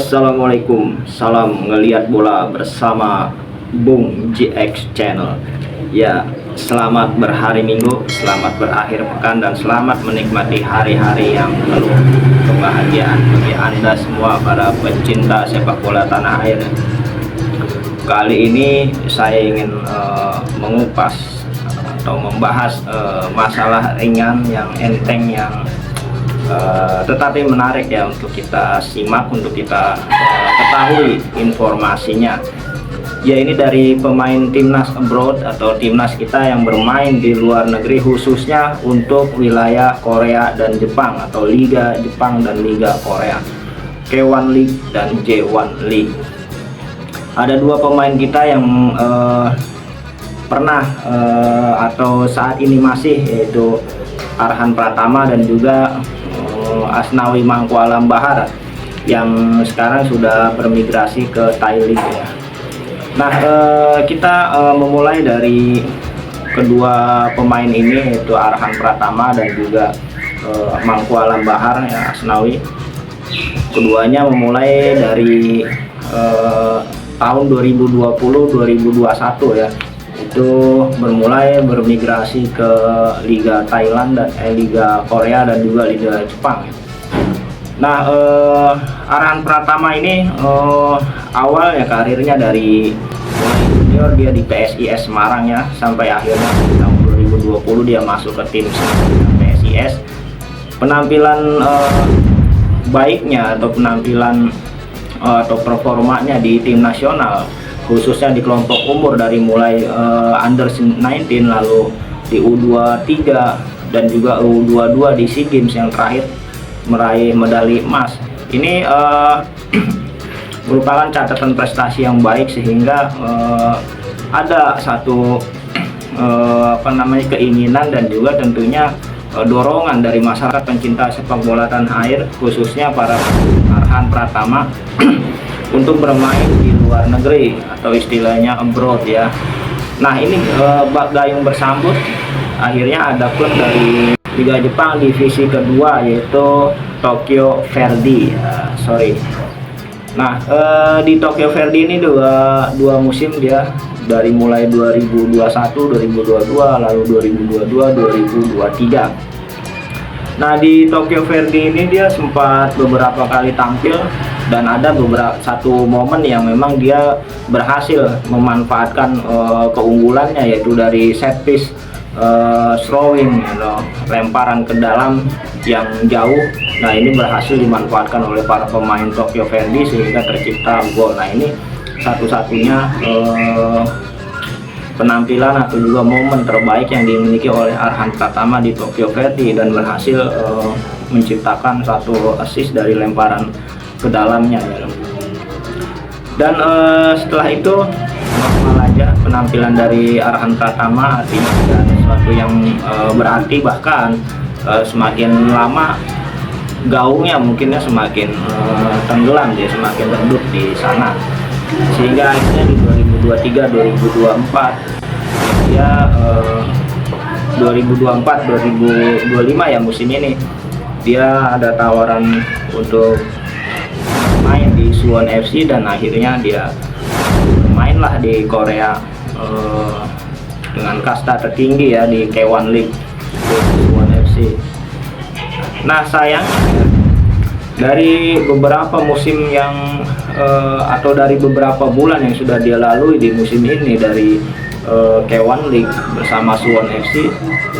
Assalamualaikum, salam ngeliat bola bersama Bung GX Channel. Ya, selamat berhari Minggu, selamat berakhir pekan, dan selamat menikmati hari-hari yang penuh kebahagiaan bagi Anda semua para pencinta sepak bola tanah air. Kali ini saya ingin mengupas atau membahas masalah ringan yang enteng, yang tetapi menarik ya untuk kita simak, untuk kita ketahui informasinya. Ya, ini dari pemain timnas abroad atau timnas kita yang bermain di luar negeri, khususnya untuk wilayah Korea dan Jepang atau Liga Jepang dan Liga Korea, K1 League dan J1 League. Ada dua pemain kita yang pernah atau saat ini masih, yaitu Arhan Pratama dan juga Asnawi Mangkualam Bahar, yang sekarang sudah bermigrasi ke Thailand ya. Nah, kita memulai dari kedua pemain ini, yaitu Arhan Pratama dan juga Mangkualam Bahar ya, Asnawi. Keduanya memulai dari tahun 2020-2021 ya. Itu bermulai bermigrasi ke Liga Thailand dan Liga Korea dan juga Liga Jepang. Nah, Arhan Pratama ini awalnya karirnya dari junior, dia di PSIS Semarang ya, sampai akhirnya tahun 2020 dia masuk ke tim PSIS. Penampilan baiknya atau penampilan atau performanya di tim nasional, khususnya di kelompok umur dari mulai under 19, lalu di U23 dan juga U22 di SEA Games yang terakhir meraih medali emas. Ini merupakan catatan prestasi yang baik, sehingga ada satu keinginan dan juga tentunya dorongan dari masyarakat pencinta sepak bola tanah air, khususnya para Arhan Pratama untuk bermain di luar negeri atau istilahnya abroad ya. Nah, ini bak gayung bersambut, akhirnya ada klub dari Liga Jepang divisi kedua, yaitu Tokyo Verdy. Nah, di Tokyo Verdy ini dua musim dia, dari mulai 2021, 2022, lalu 2022, 2023. Nah, di Tokyo Verdy ini dia sempat beberapa kali tampil, dan ada satu momen yang memang dia berhasil memanfaatkan keunggulannya, yaitu dari set piece throwing, lemparan ke dalam yang jauh. Nah, ini berhasil dimanfaatkan oleh para pemain Tokyo Verdy sehingga tercipta gol. Nah, ini satu-satunya penampilan atau juga momen terbaik yang dimiliki oleh Arhan Pratama di Tokyo Verdy, dan berhasil menciptakan satu assist dari lemparan ke dalamnya ya. Dan setelah itu normal aja penampilan dari Arhan Pratama, artinya tidak ada sesuatu yang berarti, bahkan semakin lama gaungnya mungkinnya semakin tenggelam, dia semakin redup di sana, sehingga akhirnya di 2023-2024 dia 2024-2025 ya, musim ini dia ada tawaran untuk main di Suwon FC, dan akhirnya dia bermainlah di Korea dengan kasta tertinggi ya, di K1 League Suwon FC. Nah, sayang dari beberapa musim yang atau dari beberapa bulan yang sudah dia lalui di musim ini dari K1 League bersama Suwon FC,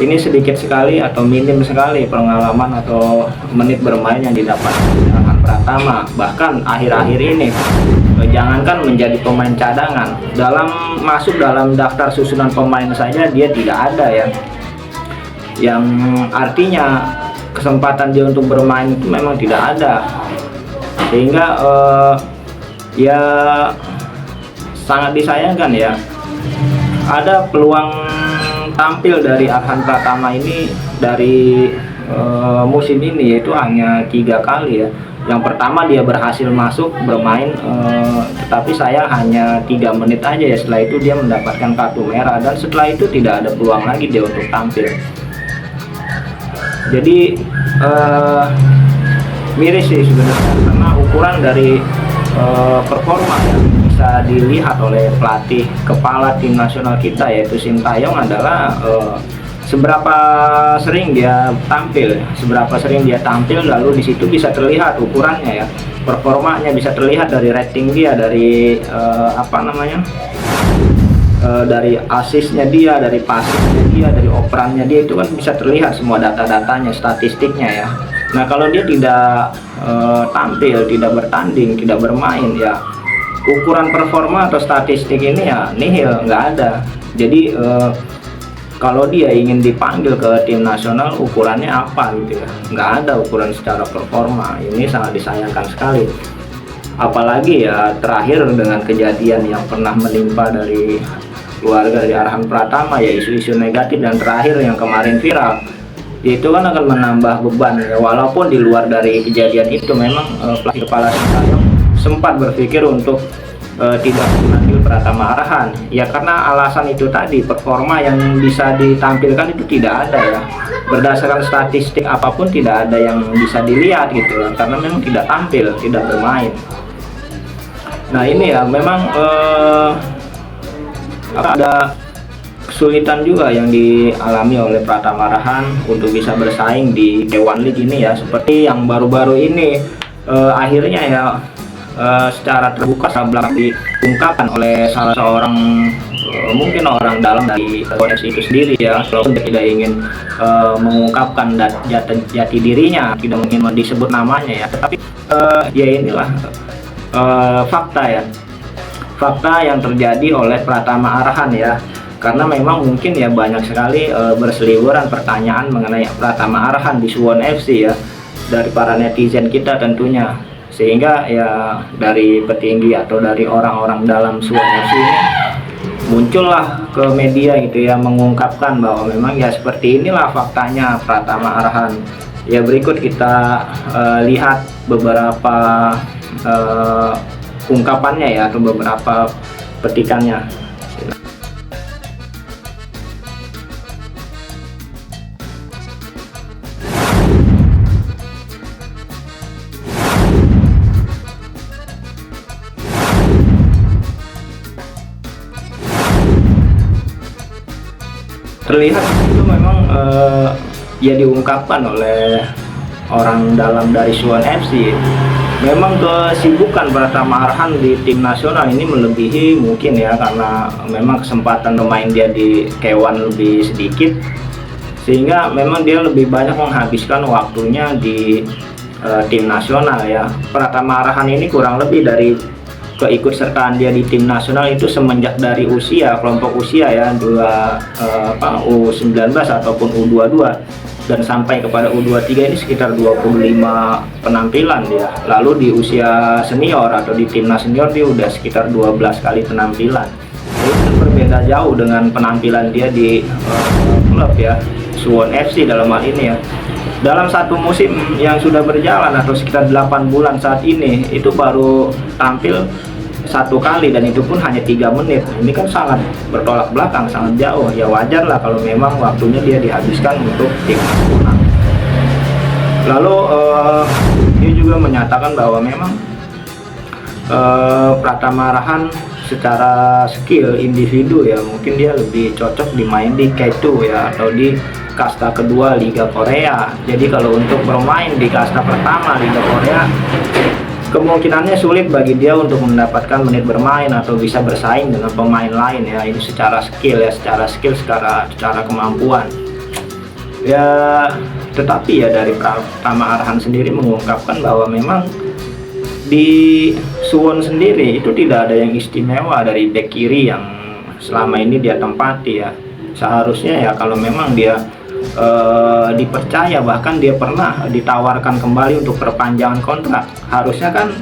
ini sedikit sekali atau minim sekali pengalaman atau menit bermain yang didapat Arhan Pratama. Bahkan akhir-akhir ini, jangankan menjadi pemain cadangan, masuk dalam daftar susunan pemain saja dia tidak ada ya, yang artinya kesempatan dia untuk bermain itu memang tidak ada, sehingga ya sangat disayangkan ya. Ada peluang tampil dari Arhan Pratama ini dari musim ini, yaitu hanya 3 kali ya. Yang pertama dia berhasil masuk bermain, tetapi saya hanya 3 menit aja ya, setelah itu dia mendapatkan kartu merah, dan setelah itu tidak ada peluang lagi dia untuk tampil. Jadi miris sih sebenarnya, karena ukuran dari performa yang bisa dilihat oleh pelatih kepala tim nasional kita yaitu Sintayong adalah seberapa sering dia tampil, lalu di situ bisa terlihat ukurannya ya, performanya bisa terlihat dari rating dia, dari dari asisnya dia, dari passingnya dia, dari operannya dia, itu kan bisa terlihat semua data-datanya, statistiknya ya. Nah kalau dia tidak tampil, tidak bertanding, tidak bermain ya, ukuran performa atau statistik ini ya nihil, nggak ada. Jadi kalau dia ingin dipanggil ke tim nasional, ukurannya apa gitu ya, nggak ada ukuran secara performa. Ini sangat disayangkan sekali, apalagi ya terakhir dengan kejadian yang pernah menimpa dari keluarga dari Arhan Pratama ya, isu-isu negatif, dan terakhir yang kemarin viral itu kan akan menambah beban ya. Walaupun di luar dari kejadian itu memang pelatih kepala Sintayong sempat berpikir untuk tidak memanggil Pratama Arhan ya, karena alasan itu tadi, performa yang bisa ditampilkan itu tidak ada ya, berdasarkan statistik apapun tidak ada yang bisa dilihat gitu lah, karena memang tidak tampil, tidak bermain. Nah ini ya memang ada kesulitan juga yang dialami oleh Pratama Arhan untuk bisa bersaing di K1 League ini ya, seperti yang baru-baru ini akhirnya ya secara terbuka belakang diungkapkan oleh salah seorang mungkin orang dalam dari FC itu sendiri ya, walaupun tidak ingin mengungkapkan jati dirinya, tidak ingin disebut namanya ya, tetapi ya inilah fakta yang terjadi oleh Pratama Arhan ya, karena memang mungkin ya banyak sekali berseliweran pertanyaan mengenai Pratama Arhan di Suwon FC ya, dari para netizen kita tentunya, sehingga ya dari petinggi atau dari orang-orang dalam Suwon FC ini muncullah ke media gitu ya, mengungkapkan bahwa memang ya seperti inilah faktanya Pratama Arhan ya. Berikut kita lihat beberapa ungkapannya ya, atau beberapa petikannya. Terlihat itu memang ya diungkapkan oleh orang dalam dari Suwon FC. Memang kesibukan Pratama Arhan di tim nasional ini melebihi mungkin ya, karena memang kesempatan bermain dia di K1 lebih sedikit, sehingga memang dia lebih banyak menghabiskan waktunya di tim nasional ya. Pratama Arhan ini kurang lebih dari keikutsertaan dia di tim nasional itu semenjak dari kelompok usia ya, U19 ataupun U22 dan sampai kepada U23 ini sekitar 25 penampilan dia. Lalu di usia senior atau di timnas senior dia udah sekitar 12 kali penampilan. Itu berbeda jauh dengan penampilan dia di klub ya, Suwon FC dalam hal ini ya. Dalam satu musim yang sudah berjalan atau sekitar 8 bulan saat ini, itu baru tampil satu kali, dan itu pun hanya 3 menit. Ini kan sangat bertolak belakang, sangat jauh ya. Wajar lah kalau memang waktunya dia dihabiskan untuk tim nasional. Lalu dia juga menyatakan bahwa memang Pratama Arhan secara skill individu ya, mungkin dia lebih cocok dimain di K2 ya, atau di kasta kedua Liga Korea. Jadi kalau untuk bermain di kasta pertama Liga Korea, kemungkinannya sulit bagi dia untuk mendapatkan menit bermain atau bisa bersaing dengan pemain lain ya. Ini secara skill ya, secara kemampuan ya. Tetapi ya dari Pratama Arhan sendiri mengungkapkan bahwa memang di Suwon sendiri itu tidak ada yang istimewa dari bek kiri yang selama ini dia tempati ya. Seharusnya ya kalau memang dia dipercaya, bahkan dia pernah ditawarkan kembali untuk perpanjangan kontrak, harusnya kan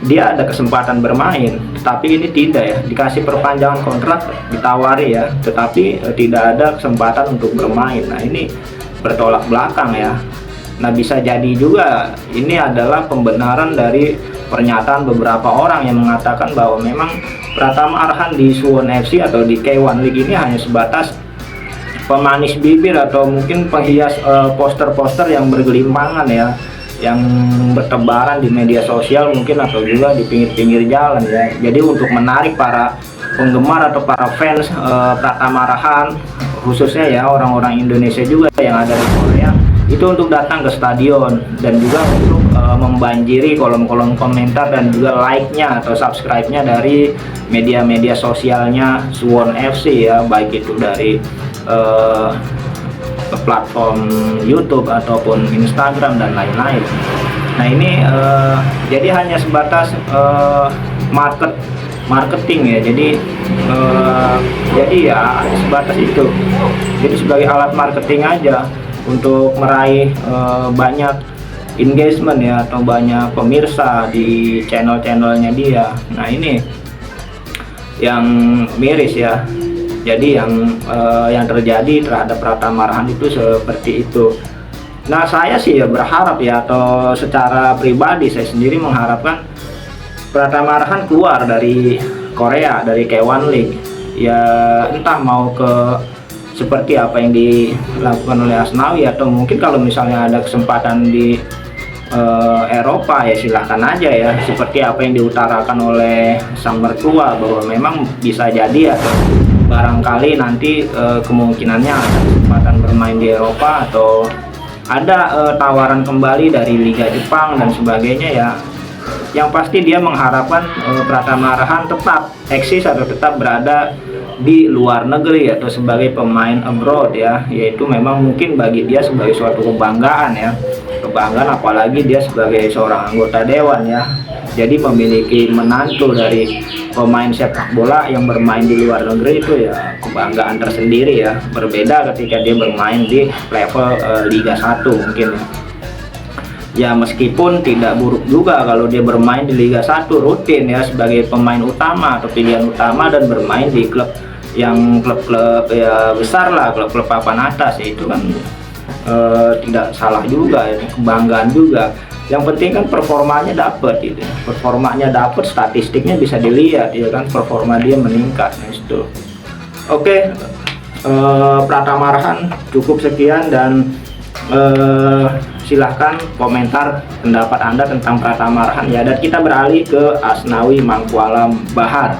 dia ada kesempatan bermain. Tetapi ini tidak ya, dikasih perpanjangan kontrak, ditawari ya, tetapi tidak ada kesempatan untuk bermain. Nah ini bertolak belakang ya. Nah bisa jadi juga ini adalah pembenaran dari pernyataan beberapa orang yang mengatakan bahwa memang Pratama Arhan di Suwon FC atau di K1 League ini hanya sebatas pemanis bibir atau mungkin penghias poster-poster yang bergelimpangan ya, yang bertebaran di media sosial mungkin, atau juga di pinggir-pinggir jalan ya. Jadi untuk menarik para penggemar atau para fans Pratama Arhan, khususnya ya orang-orang Indonesia juga yang ada di Korea, itu untuk datang ke stadion dan juga untuk membanjiri kolom-kolom komentar dan juga like-nya atau subscribe-nya dari media-media sosialnya Suwon FC ya, baik itu dari platform YouTube ataupun Instagram dan lain-lain. Nah ini jadi hanya sebatas marketing ya, jadi ya sebatas itu, jadi sebagai alat marketing aja untuk meraih banyak engagement ya, atau banyak pemirsa di channel-channelnya dia. Nah ini yang miris ya. Jadi yang terjadi terhadap Pratama Arhan itu seperti itu. Nah saya sih ya berharap ya, atau secara pribadi saya sendiri mengharapkan Pratama Arhan keluar dari Korea, dari K1 League ya, entah mau ke seperti apa yang dilakukan oleh Asnawi, atau mungkin kalau misalnya ada kesempatan di Eropa ya silahkan aja ya, seperti apa yang diutarakan oleh sang mertua bahwa memang bisa jadi atau barangkali nanti kemungkinannya ada kesempatan bermain di Eropa, atau ada tawaran kembali dari Liga Jepang dan sebagainya ya. Yang pasti dia mengharapkan Pratama Arhan tetap eksis atau tetap berada di luar negeri atau sebagai pemain abroad ya, yaitu memang mungkin bagi dia sebagai suatu kebanggaan ya, kebanggaan apalagi dia sebagai seorang anggota dewan ya. Jadi memiliki menantu dari pemain sepak bola yang bermain di luar negeri itu ya kebanggaan tersendiri ya, berbeda ketika dia bermain di level Liga 1 mungkin ya. Meskipun tidak buruk juga kalau dia bermain di Liga 1 rutin ya sebagai pemain utama atau pilihan utama, dan bermain di klub yang klub-klub ya besar lah, klub-klub papan atas ya, itu kan tidak salah juga ya, kebanggaan juga. Yang penting kan performanya dapat gitu, performanya dapat, statistiknya bisa dilihat ya kan, performa dia meningkat nah itu. Oke, Pratama Arhan cukup sekian, dan silahkan komentar pendapat Anda tentang Pratama Arhan ya, dan kita beralih ke Asnawi Mangkualam Bahar.